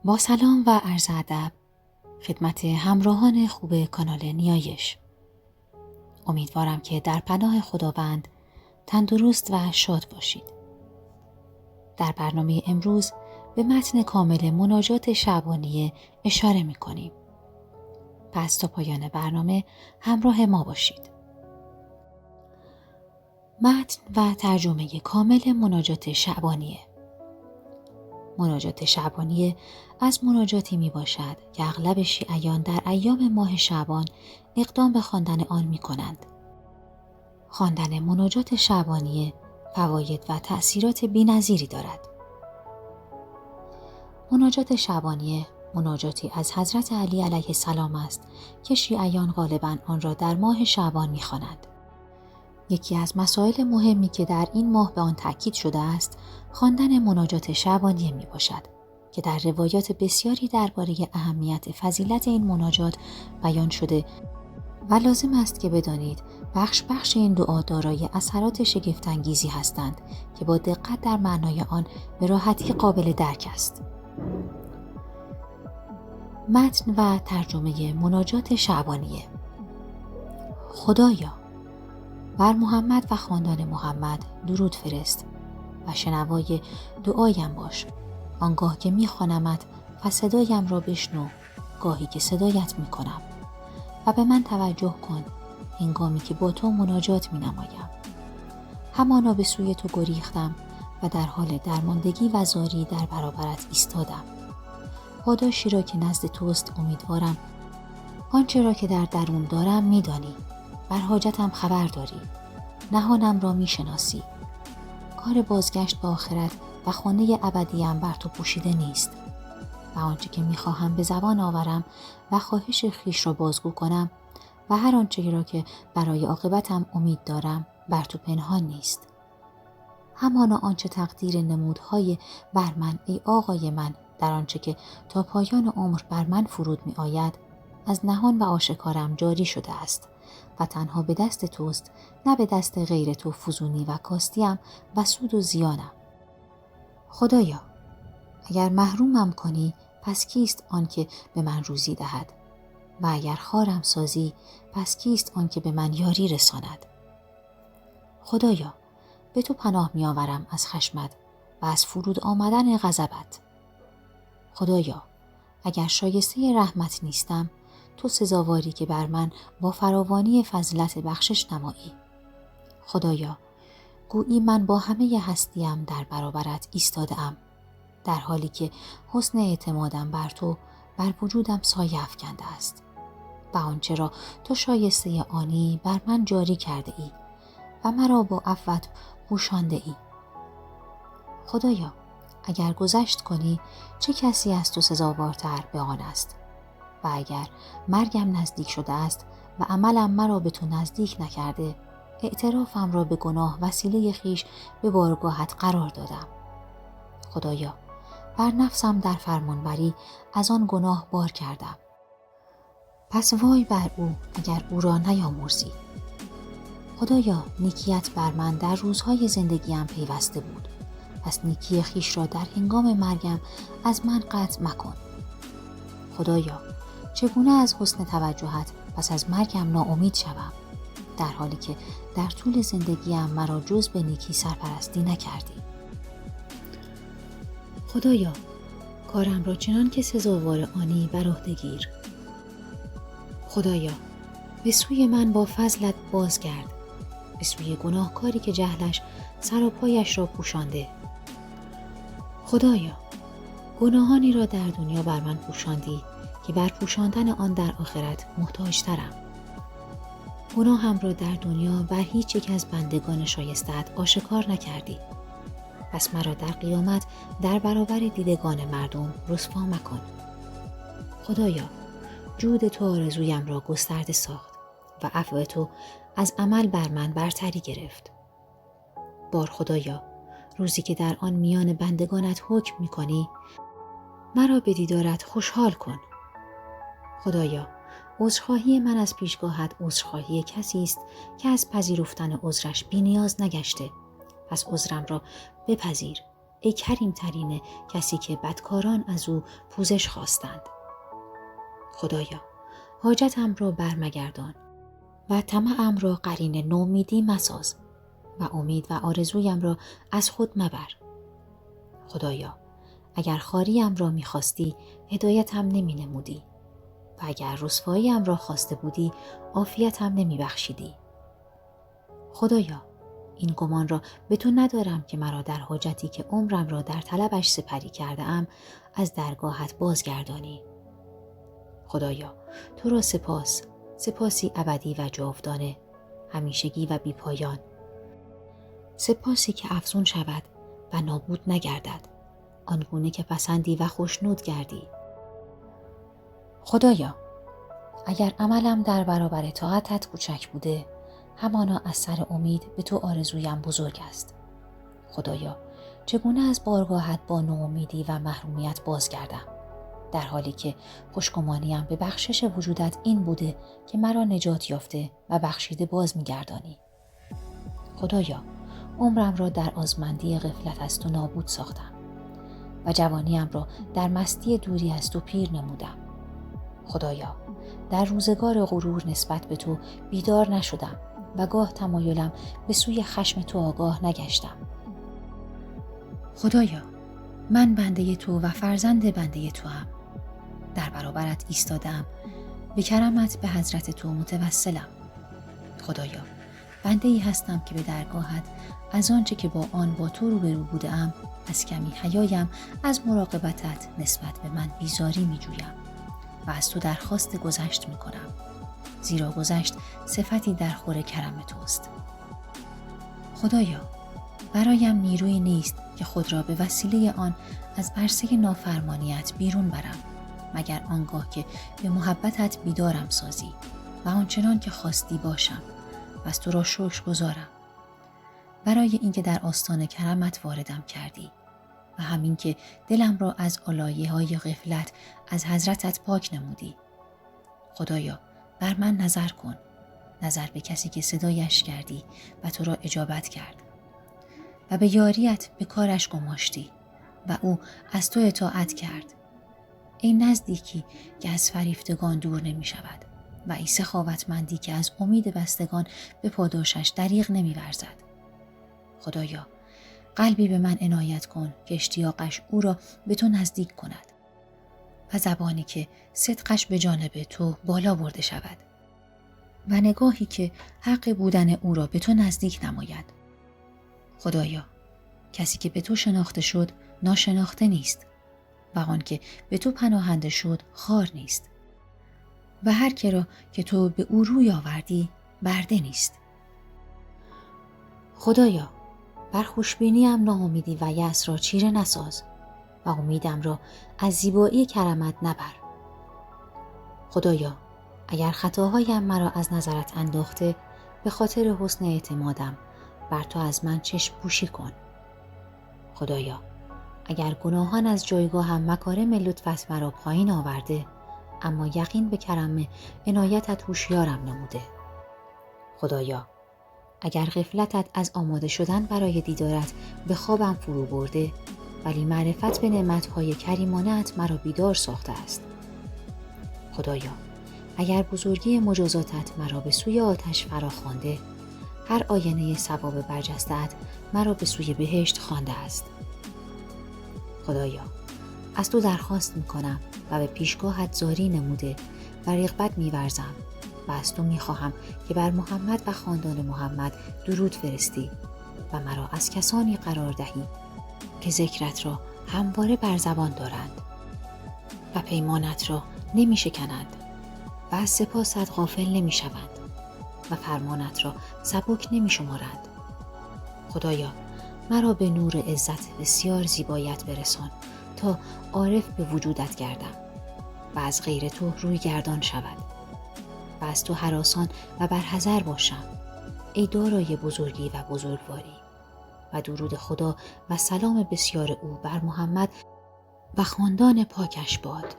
با سلام و عرض ادب خدمت همراهان خوب کانال نیایش. امیدوارم که در پناه خداوند تندرست و شاد باشید. در برنامه امروز به متن کامل مناجات شعبانیه اشاره می کنیم. پس تا پایان برنامه همراه ما باشید. متن و ترجمه کامل مناجات شعبانیه. مناجات شعبانیه از مناجاتی می باشد که اغلب شیعیان در ایام ماه شعبان اقدام به خواندن آن می کنند. خواندن مناجات شعبانیه فواید و تأثیرات بی‌نظیری دارد. مناجات شعبانیه مناجاتی از حضرت علی علیه السلام است که شیعیان غالباً آن را در ماه شعبان می خوانند. یکی از مسائل مهمی که در این ماه به آن تأکید شده است، خواندن مناجات شعبانیه می باشد که در روایات بسیاری درباره اهمیت فضیلت این مناجات بیان شده و لازم است که بدانید بخش این دعا دارای اثرات شگفت‌انگیزی هستند که با دقت در معنای آن به راحتی قابل درک است. متن و ترجمه مناجات شعبانیه. خدایا، بر محمد و خاندان محمد درود فرست و شنوای دعایم باش. آنگاه که میخوانمت و صدایم را بشنو، گاهی که صدایت میکنم و به من توجه کن هنگامی که با تو مناجات مینمایم. همانا به سوی تو گریختم و در حال درماندگی و زاری در برابرت ایستادم. پاداشی را که نزد توست امیدوارم. آنچه را که در درون دارم میدانی. بر حاجتم خبر داری. نهانم را میشناسی. کار بازگشت به آخرت و خانه ابدیم بر تو پوشیده نیست و آنچه که میخواهم به زبان آورم و خواهش خویش را بازگو کنم و هر آنچه را که برای عاقبتم امید دارم بر تو پنهان نیست. همانا آنچه تقدیر نمودهای بر من ای آقای من در آنچه که تا پایان عمر بر من فرود می آید از نهان و آشکارم جاری شده است و تنها به دست توست، نه به دست غیر تو فزونی و کاستیم و سود و زیانم. خدایا، اگر محرومم کنی پس کیست آن که به من روزی دهد و اگر خوارم سازی پس کیست آن که به من یاری رساند. خدایا، به تو پناه می آورم از خشمت و از فرود آمدن غضبت. خدایا، اگر شایسته رحمت نیستم تو سزاواری که بر من با فراوانی فضلت بخشش نمایی. خدایا، گویی من با همه هستیم در برابرت ایستاده ام، در حالی که حسن اعتمادم بر تو بر وجودم سایه افکنده است و آنچه را تو شایسته آنی بر من جاری کرده ای و مرا با عفوت پوشانده ای. خدایا، اگر گذشت کنی چه کسی از تو سزاوارتر به آن است و اگر مرگم نزدیک شده است و عملم مرا به تو نزدیک نکرده، اعترافم را به گناه وسیله خیش به بارگاهت قرار دادم. خدایا، بر نفسم در فرمانبری از آن گناه بار کردم. پس وای بر او اگر او را نیامرزی. خدایا، نیکیت بر من در روزهای زندگیم پیوسته بود. پس نیکی خیش را در هنگام مرگم از من قطع مکن. خدایا، چگونه از حسن توجهت پس از مرگم ناامید شوم، در حالی که در طول زندگیم مرا جز به نیکی سرپرستی نکردی. خدایا، کارم را چنان که سزاوار آنی بر عهده گیر. خدایا، به سوی من با فضلت بازگرد، به سوی گناهکاری که جهلش سر و پایش را پوشانده. خدایا، گناهانی را در دنیا بر من پوشاندی که بر پوشاندن آن در آخرت محتاج‌ترم. گناهم را در دنیا بر هیچ یک از بندگان شایسته‌ات آشکار نکردی. پس مرا در قیامت در برابر دیدگان مردم رسوا مکن. خدایا، جود تو آرزویم را گسترده ساخت و عفو تو از عمل بر من برتری گرفت. بار خدایا، روزی که در آن میان بندگانت حکم می‌کنی، مرا به دیدارت خوشحال کن. خدایا، عذرخواهی من از پیشگاهت عذرخواهی کسی است که از پذیرفتن عذرش بی‌نیاز نگشته. پس عذرم را بپذیر ای کریم ترین کسی که بدکاران از او پوزش خواستند. خدایا حاجتم را برمگردان و طمعم را قرین نومیدی مساز و امید و آرزویم را از خود مبر. خدایا اگر خاریم را می‌خواستی هدایتم نمی‌نمودی و اگر رسواییم را خواسته بودی عافیتم نمی‌بخشیدی. خدایا این گمان را به تو ندارم که مرا در حاجتی که عمرم را در طلبش سپری کرده ام از درگاهت بازگردانی. خدایا تو را سپاسی ابدی و جاودانه، همیشگی و بیپایان، سپاسی که افزون شود و نابود نگردد، آنگونه که پسندی و خوشنود گردی. خدایا اگر عملم در برابر طاعتت کوچک بوده، همانا از سر امید به تو آرزویم بزرگ است. خدایا چگونه از بارگاهت با نومیدی و محرومیت بازگردم، در حالی که خوشگمانیم به بخشش وجودت این بوده که مرا نجات یافته و بخشیده باز می‌گردانی. خدایا عمرم را در آزمندی غفلت از تو نابود ساختم و جوانیم را در مستی دوری از تو پیر نمودم. خدایا در روزگار غرور نسبت به تو بیدار نشدم و گاه تمایلم به سوی خشم تو آگاه نگشتم. خدایا من بنده تو و فرزند بنده تو هم. در برابرت ایستادم، به کرمت به حضرت تو متوسلم. خدایا بنده ای هستم که به درگاهت از آنچه که با آن با تو روبرو بودم از کمی حیایم از مراقبتت نسبت به من بیزاری می جویم و از تو درخواست گذشت می کنم، زیرا گذشت صفتی در خور کرم توست. خدایا برایم نیروی نیست که خود را به وسیله آن از عرصه نافرمانیت بیرون برم، مگر آنگاه که به محبتت بیدارم سازی و آنچنان که خواستی باشم و از تو را شکر گزارم برای اینکه در آستان کرمت واردم کردی و همین که دلم را از آلایه‌های غفلت از حضرتت پاک نمودی. خدایا بر من نظر کن، نظر به کسی که صدایش کردی و تو را اجابت کرد و به یاریت به کارش گماشتی و او از تو اطاعت کرد. ای نزدیکی که از فریفتگان دور نمی شود و ای سخاوتمندی که از امید بستگان به پاداشش دریغ نمی ورزد. خدایا قلبی به من عنایت کن که اشتیاقش او را به تو نزدیک کند و زبانی که صدقش به جانب تو بالا برده شود و نگاهی که حق بودن او را به تو نزدیک نماید. خدایا کسی که به تو شناخته شد ناشناخته نیست و آن که به تو پناهنده شد خار نیست و هر که را که تو به او روی آوردی برده نیست. خدایا بر خوشبینیم ناامیدی و یأس را چیره نساز و امیدم را از زیبایی کرمت نبر. خدایا اگر خطاهایم مرا از نظرت انداخته، به خاطر حسن اعتمادم بر تو از من چشم پوشی کن. خدایا اگر گناهان از جایگاهم مکارم لطفت مرا پایین آورده، اما یقین به کرم عنایتت هوشیارم نموده. خدایا اگر غفلتت از آماده شدن برای دیدارت به خوابم فرو برده، ولی معرفت به نعمتهای کریمانه‌ات مرا بیدار ساخته است. خدایا اگر بزرگی مجازاتت مرا به سوی آتش فراخوانده، هر آینه ثواب برجسته‌ات مرا به سوی بهشت خوانده است. خدایا از تو درخواست می‌کنم و به پیشگاهت زاری نموده و رغبت می‌ورزم و از تو می‌خواهم که بر محمد و خاندان محمد درود فرستی و مرا از کسانی قرار دهی که ذکرت را همواره بر زبان دارند و پیمانت را نمی‌شکنند و از سپاست غافل نمی‌شوند و فرمانت را سبک نمی‌شمارند. خدایا مرا به نور عزت بسیار زیبایت برسان تا عارف به وجودت گردم و از غیر تو روی گردان شود و از تو هراسان و برحذر باشم، ای دارای بزرگی و بزرگواری. و درود خدا و سلام بسیار او بر محمد و خاندان پاکش باد.